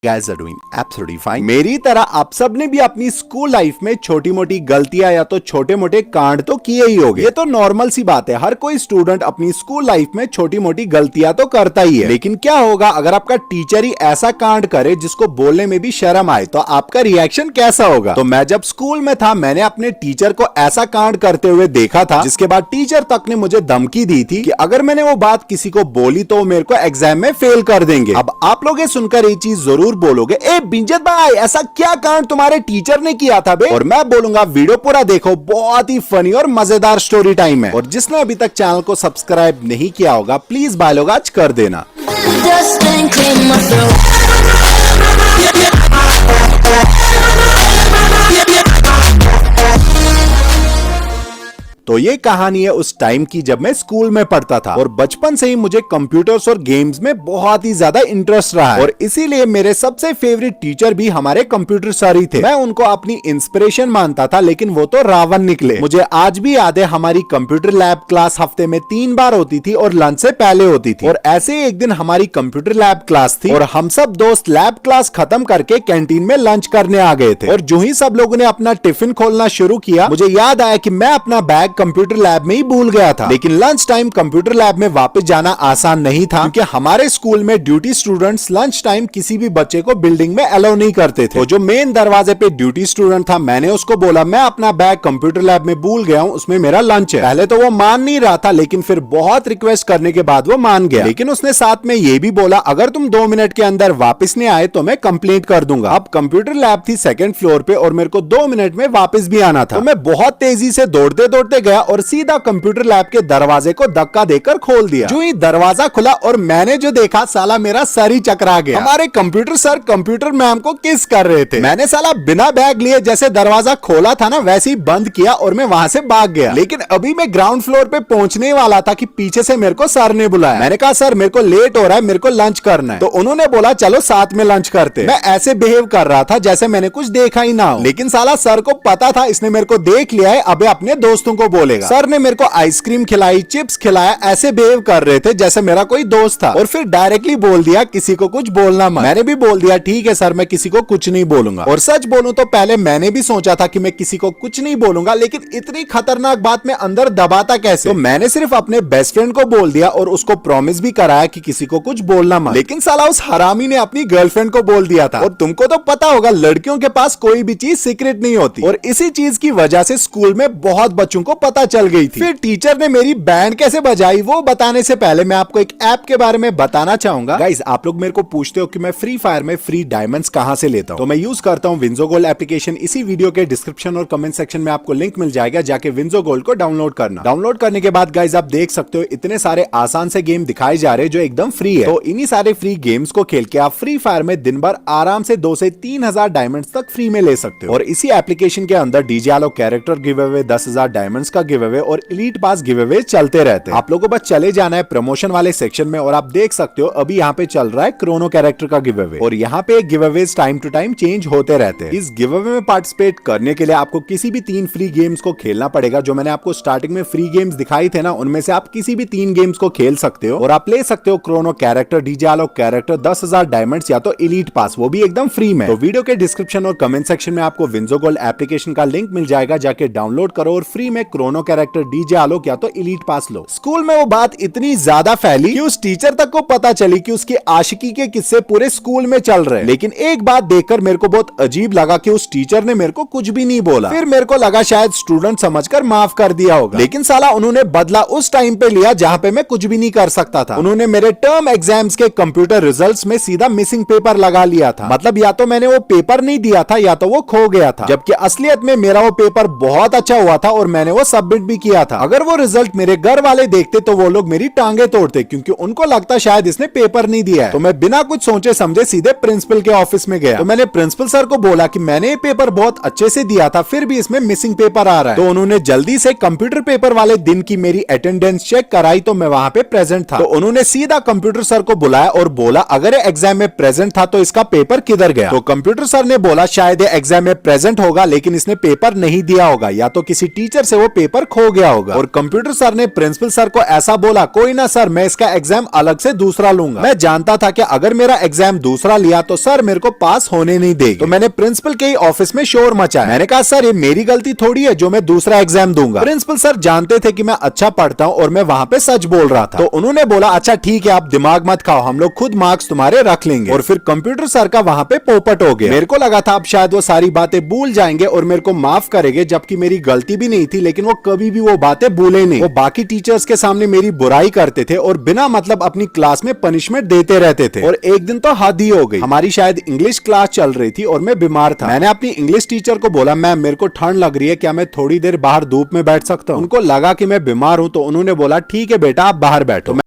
guys are doing absolutely fine। मेरी तरह आप सब ने भी अपनी स्कूल लाइफ में छोटी मोटी गलतियां या तो छोटे मोटे कांड तो किए ही होंगे। ये तो नॉर्मल सी बात है, हर कोई स्टूडेंट अपनी स्कूल लाइफ में छोटी मोटी गलतियां तो करता ही है। लेकिन क्या होगा अगर आपका टीचर ही ऐसा कांड करे जिसको बोलने में भी शर्म आए, तो आपका रिएक्शन कैसा होगा? तो मैं जब स्कूल में था मैंने अपने टीचर को ऐसा कांड करते हुए देखा था, जिसके बाद टीचर तक ने मुझे धमकी दी थी कि अगर मैंने वो बात किसी को बोली तो मेरे को एग्जाम में फेल कर देंगे। अब आप लोग ये सुनकर ये चीज जरूर बोलोगे, ए बिंजत भाई ऐसा क्या कांड तुम्हारे टीचर ने किया था बे? और मैं बोलूंगा वीडियो पूरा देखो, बहुत ही फनी और मजेदार स्टोरी टाइम है। और जिसने अभी तक चैनल को सब्सक्राइब नहीं किया होगा प्लीज भाई लोग आज कर देना। तो ये कहानी है उस टाइम की जब मैं स्कूल में पढ़ता था और बचपन से ही मुझे कंप्यूटर्स और गेम्स में बहुत ही ज्यादा इंटरेस्ट रहा है और इसीलिए मेरे सबसे फेवरेट टीचर भी हमारे कंप्यूटर सर ही थे। मैं उनको अपनी इंस्पिरेशन मानता था, लेकिन वो तो रावण निकले। मुझे आज भी याद है हमारी कंप्यूटर लैब क्लास हफ्ते में 3 बार होती थी और लंच से पहले होती थी। और ऐसे ही एक दिन हमारी कंप्यूटर लैब क्लास थी और हम सब दोस्त लैब क्लास खत्म करके कैंटीन में लंच करने आ गए थे। और जो ही सब लोगों ने अपना टिफिन खोलना शुरू किया, मुझे याद आया कि मैं अपना बैग कंप्यूटर लैब में ही भूल गया था। लेकिन लंच टाइम कंप्यूटर लैब में वापस जाना आसान नहीं था, क्योंकि हमारे स्कूल में ड्यूटी स्टूडेंट्स लंच टाइम किसी भी बच्चे को बिल्डिंग में अलाउ नहीं करते थे। तो जो मेन दरवाजे पे ड्यूटी स्टूडेंट था, मैंने उसको बोला मैं अपना बैग कंप्यूटर लैब में भूल गया हूँ, उसमें मेरा लंच है। पहले तो वो मान नहीं रहा था, लेकिन फिर बहुत रिक्वेस्ट करने के बाद वो मान गया। लेकिन उसने साथ में ये भी बोला अगर तुम 2 मिनट के अंदर वापस नहीं आए तो मैं कंप्लेंट कर दूंगा। अब कंप्यूटर लैब थी 2nd फ्लोर पे और मेरे को 2 मिनट में वापस भी आना था। तो मैं बहुत तेजी से दौड़ते दौड़ते गया और सीधा कंप्यूटर लैब के दरवाजे को धक्का देकर खोल दिया। जो ही दरवाजा खुला और मैंने जो देखा, साला मेरा सर ही चकरा गया। हमारे कंप्यूटर सर कंप्यूटर मैम को किस कर रहे थे। मैंने साला बिना बैग लिए जैसे दरवाजा खोला था ना, वैसे ही बंद किया और मैं वहां से भाग गया। लेकिन अभी मैं ग्राउंड फ्लोर पे पहुंचने वाला था कि पीछे से मेरे को सर ने बुलाया। मैंने कहा सर मेरे को लेट हो रहा है, मेरे को लंच करना है। तो उन्होंने बोला चलो साथ में लंच करते। मैं ऐसे बिहेव कर रहा था जैसे मैंने कुछ देखा ही ना हो, लेकिन साला सर को पता था इसने मेरे को देख लिया है, अबे अपने दोस्तों को बोलेगा। सर ने मेरे को आइसक्रीम खिलाई, चिप्स खिलाया, ऐसे बिहेव कर रहे थे जैसे मेरा कोई दोस्त था। और फिर डायरेक्टली बोल दिया किसी को कुछ बोलना मत। मैंने भी बोल दिया ठीक है सर मैं किसी को कुछ नहीं बोलूंगा। और सच बोलूं तो पहले मैंने भी सोचा था कि मैं किसी को कुछ नहीं बोलूंगा, लेकिन इतनी खतरनाक बात मैं अंदर दबाता कैसे। तो मैंने सिर्फ अपने बेस्ट फ्रेंड को बोल दिया और उसको प्रॉमिस भी कराया कि किसी को कुछ बोलना मत। लेकिन साला उस हरामी ने अपनी गर्लफ्रेंड को बोल दिया था। और तुमको तो पता होगा लड़कियों के पास कोई भी चीज सीक्रेट नहीं होती। और इसी चीज की वजह से स्कूल में बहुत बच्चों को पता चल गई थी। फिर टीचर ने मेरी बैंड कैसे बजाई वो बताने से पहले मैं आपको एक ऐप के बारे में बताना चाहूंगा। गाइस आप लोग मेरे को पूछते हो कि मैं फ्री फायर में फ्री डायमंड्स कहां से लेता हूं, तो मैं यूज करता हूं विंजो गोल्ड एप्लीकेशन। इसी वीडियो के डिस्क्रिप्शन और कमेंट सेक्शन में आपको लिंक मिल जाएगा, जाके विंजो गोल्ड को डाउनलोड करना। डाउनलोड करने के बाद गाइस आप देख सकते हो इतने सारे आसान से गेम दिखाए जा रहे हैं जो एकदम फ्री है। तो इन्हीं सारे फ्री गेम्स को खेल के आप फ्री फायर में दिन भर आराम से 2 से 3,000 डायमंड्स तक फ्री में ले सकते हो। और इसी एप्लीकेशन के अंदर डीजे आलो कैरेक्टर गिव अवे, 10,000 डायमंड्स का गिव अवे और एलीट पास गिव अवे चलते रहते हैं। आप लोगों को बस चले जाना है प्रमोशन वाले सेक्शन में और आप देख सकते हो अभी यहाँ पे चल रहा है क्रोनो कैरेक्टर का गिव अवे। और यहाँ पे giveaways time to time change होते रहते हैं। इस गिव अवे में पार्टिसिपेट करने के लिए आपको किसी भी 3 फ्री गेम्स को खेलना पड़ेगा। जो मैंने आपको स्टार्टिंग में फ्री गेम्स दिखाई थे ना, उनमें से आप किसी भी 3 गेम्स को खेल सकते हो और आप ले सकते हो क्रोनो कैरेक्टर, डीजे आलो कैरेक्टर, 10,000 डायमंड्स या तो एलीट पास, वो भी एकदम फ्री में। तो वीडियो के डिस्क्रिप्शन और कमेंट सेक्शन में आपको विंजो गोल्ड एप्लीकेशन का लिंक मिल जाएगा, जाके डाउनलोड करो और फ्री में क्रोनो कैरेक्टर, डीजे आलो या तो एलीट पास लो। स्कूल में वो बात इतनी ज्यादा फैली कि उस टीचर तक को पता चली कि उसकी आशिकी के किस्से पूरे स्कूल में चल रहे हैं। लेकिन एक बात देखकर मेरे को बहुत अजीब लगा कि उस टीचर ने मेरे को कुछ भी नहीं बोला। फिर मेरे को लगा शायद स्टूडेंट समझकर माफ कर दिया होगा, लेकिन साला उन्होंने बदला उस टाइम पे लिया जहां पे मैं कुछ भी नहीं कर सकता था। उन्होंने मेरे टर्म एग्जाम्स के कंप्यूटर रिजल्ट्स में सीधा मिसिंग पेपर लगा लिया था। मतलब या तो मैंने वो पेपर नहीं दिया था या तो वो खो गया था, जबकि असलियत में मेरा वो पेपर बहुत अच्छा हुआ था और मैंने वो सबमिट भी किया था। अगर वो रिजल्ट मेरे घर वाले देखते तो वो लोग मेरी टांगे तोड़ते, क्योंकि उनको लगता शायद इसने पेपर नहीं दिया है। तो मैं बिना कुछ सोचे समझे सीधे प्रिंसिपल के ऑफिस में गया। तो मैंने प्रिंसिपल सर को बोला कि मैंने ये पेपर बहुत अच्छे से दिया था, फिर भी इसमें मिसिंग पेपर आ रहा है। तो उन्होंने जल्दी से कंप्यूटर पेपर वाले दिन की मेरी अटेंडेंस चेक कराई, तो मैं वहां पे प्रेजेंट था। तो उन्होंने सीधा कंप्यूटर सर को बुलाया और बोला अगर ये एग्जाम में प्रेजेंट था तो इसका पेपर किधर गया। तो कंप्यूटर सर ने बोला शायद ये एग्जाम में प्रेजेंट होगा, लेकिन इसने पेपर नहीं दिया होगा, या तो किसी टीचर से वो पेपर खो गया होगा। और कंप्यूटर सर ने प्रिंसिपल सर को ऐसा बोला, कोई ना सर, मैं इसका एग्जाम अलग से दूसरा लूंगा। मैं जानता था कि अगर मेरा एग्जाम दूसरा लिया तो सर मेरे को पास होने नहीं देगी। तो मैंने प्रिंसिपल के ही ऑफिस में शोर मचाया। मैंने कहा सर ये मेरी गलती थोड़ी है जो मैं दूसरा एग्जाम दूंगा। प्रिंसिपल सर जानते थे कि मैं अच्छा पढ़ता हूं और मैं वहां पे सच बोल रहा था। तो उन्होंने बोला अच्छा ठीक है, आप दिमाग मत खाओ, हम लोग खुद मार्क्स तुम्हारे रख लेंगे। और फिर कंप्यूटर सर का वहां पे पोपट हो गया। मेरे को लगा था अब शायद वो सारी बातें भूल जाएंगे और मेरे को माफ करेंगे, जबकि मेरी गलती भी नहीं थी, लेकिन वो कभी भी वो बातें भूले नहीं। वो बाकी टीचर्स के सामने मेरी बुराई करते थे और बिना मतलब अपनी क्लास में पनिशमेंट देते रहते थे। और एक दिन तो हद ही हो गई, हमारी शायद इंग्लिश क्लास चल रही थी और मैं बीमार था। मैंने अपनी इंग्लिश टीचर को बोला मैम मेरे को ठंड लग रही है, क्या मैं थोड़ी देर बाहर धूप में बैठ सकता हूँ? उनको लगा कि मैं बीमार हूँ तो उन्होंने बोला ठीक है बेटा आप बाहर बैठो।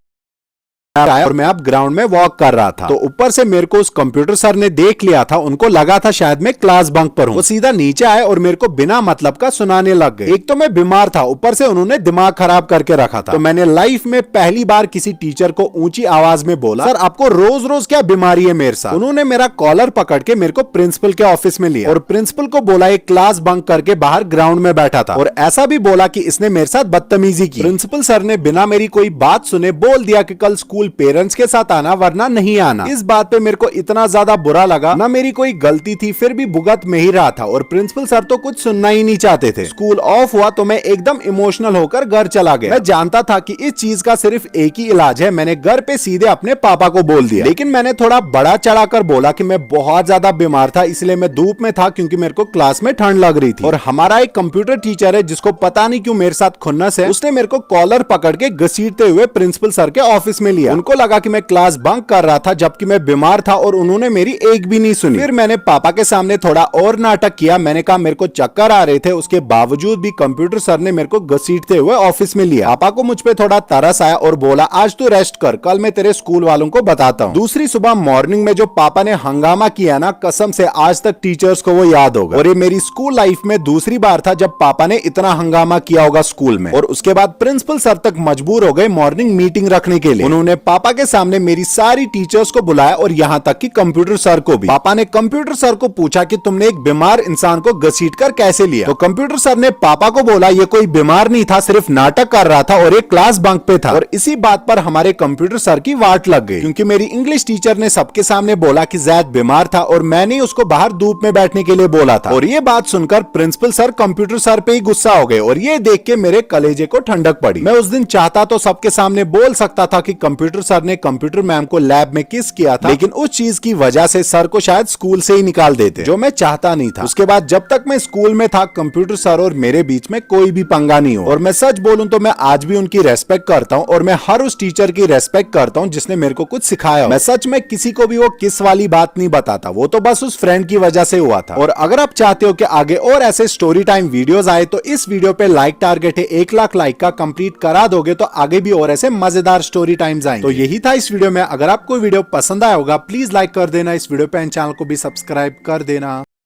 और मैं अब ग्राउंड में वॉक कर रहा था तो ऊपर से मेरे को उस कंप्यूटर सर ने देख लिया था। उनको लगा था शायद मैं क्लास बंक पर हूँ। वो सीधा नीचे आए और मेरे को बिना मतलब का सुनाने लग गए। एक तो मैं बीमार था, ऊपर से उन्होंने दिमाग खराब करके रखा था। तो मैंने लाइफ में पहली बार किसी टीचर को ऊंची आवाज में बोला सर आपको रोज रोज क्या बीमारी है मेरे साथ? उन्होंने मेरा कॉलर पकड़ के मेरे को प्रिंसिपल के ऑफिस में लिया और प्रिंसिपल को बोला एक क्लास बंक करके बाहर ग्राउंड में बैठा था और ऐसा भी बोला कि इसने मेरे साथ बदतमीजी की। प्रिंसिपल सर ने बिना मेरी कोई बात सुने बोल दिया कि कल स्कूल पेरेंट्स के साथ आना वरना नहीं आना। इस बात पे मेरे को इतना ज्यादा बुरा लगा, ना मेरी कोई गलती थी, फिर भी भुगत में ही रहा था और प्रिंसिपल सर तो कुछ सुनना ही नहीं चाहते थे। स्कूल ऑफ हुआ तो मैं एकदम इमोशनल होकर घर चला गया। मैं जानता था कि इस चीज का सिर्फ एक ही इलाज है, मैंने घर पे सीधे अपने पापा को बोल दिया। लेकिन मैंने थोड़ा बड़ा चढ़ाकर बोला कि मैं बहुत ज्यादा बीमार था, इसलिए मैं धूप में था क्योंकि मेरे को क्लास में ठंड लग रही थी। और हमारा एक कंप्यूटर टीचर है जिसको पता नहीं क्यों मेरे साथ खुन्नस है, उसने मेरे को कॉलर पकड़ के घसीटते हुए प्रिंसिपल सर के ऑफिस में लिया। उनको लगा कि मैं क्लास बंक कर रहा था जबकि मैं बीमार था और उन्होंने मेरी एक भी नहीं सुनी। फिर मैंने पापा के सामने थोड़ा और नाटक किया। मैंने कहा मेरे को चक्कर आ रहे थे, उसके बावजूद भी कंप्यूटर सर ने मेरे को घसीटते हुए ऑफिस में लिया। पापा को मुझ पे थोड़ा तरस आया और बोला आज तू रेस्ट कर, कल मैं तेरे स्कूल वालों को बताता हूँ। दूसरी सुबह मॉर्निंग में जो पापा ने हंगामा किया ना, कसम से आज तक टीचर्स को वो याद होगा। और ये मेरी स्कूल लाइफ में दूसरी बार था जब पापा ने इतना हंगामा किया होगा स्कूल में। और उसके बाद प्रिंसिपल सर तक मजबूर हो गए मॉर्निंग मीटिंग रखने के लिए। उन्होंने पापा के सामने मेरी सारी टीचर्स को बुलाया और यहाँ तक कि कंप्यूटर सर को भी। पापा ने कंप्यूटर सर को पूछा कि तुमने एक बीमार इंसान को घसीटकर कैसे लिया? तो कंप्यूटर सर ने पापा को बोला ये कोई बीमार नहीं था, सिर्फ नाटक कर रहा था और एक क्लास बंक पे था। और इसी बात पर हमारे कंप्यूटर सर की वाट लग गई क्योंकि मेरी इंग्लिश टीचर ने सबके सामने बोला कि जैद बीमार था और मैंने उसको बाहर धूप में बैठने के लिए बोला था। और ये बात सुनकर प्रिंसिपल सर कंप्यूटर सर पे ही गुस्सा हो गए और ये देख के मेरे कलेजे को ठंडक पड़ी। मैं उस दिन चाहता तो सबके सामने बोल सकता था कि कंप्यूटर सर ने कंप्यूटर मैम को लैब में किस किया था, लेकिन उस चीज की वजह से सर को शायद स्कूल से ही निकाल देते, जो मैं चाहता नहीं था। उसके बाद जब तक मैं स्कूल में था कंप्यूटर सर और मेरे बीच में कोई भी पंगा नहीं हुआ। और मैं सच बोलूं तो मैं आज भी उनकी रेस्पेक्ट करता हूं और मैं हर उस टीचर की रेस्पेक्ट करता हूं जिसने मेरे को कुछ सिखाया। मैं सच में किसी को भी वो किस वाली बात नहीं बताता, वो तो बस उस फ्रेंड की वजह से हुआ था। और अगर आप चाहते हो कि आगे और ऐसे स्टोरी टाइम वीडियोस आए तो इस वीडियो पे लाइक टारगेट है 1 लाख लाइक का, कंप्लीट करा दोगे तो आगे भी और ऐसे मजेदार स्टोरी टाइम्स आएंगे। तो यही था इस वीडियो में। अगर आपको वीडियो पसंद आया होगा प्लीज लाइक कर देना इस वीडियो पे, चैनल को भी सब्सक्राइब कर देना।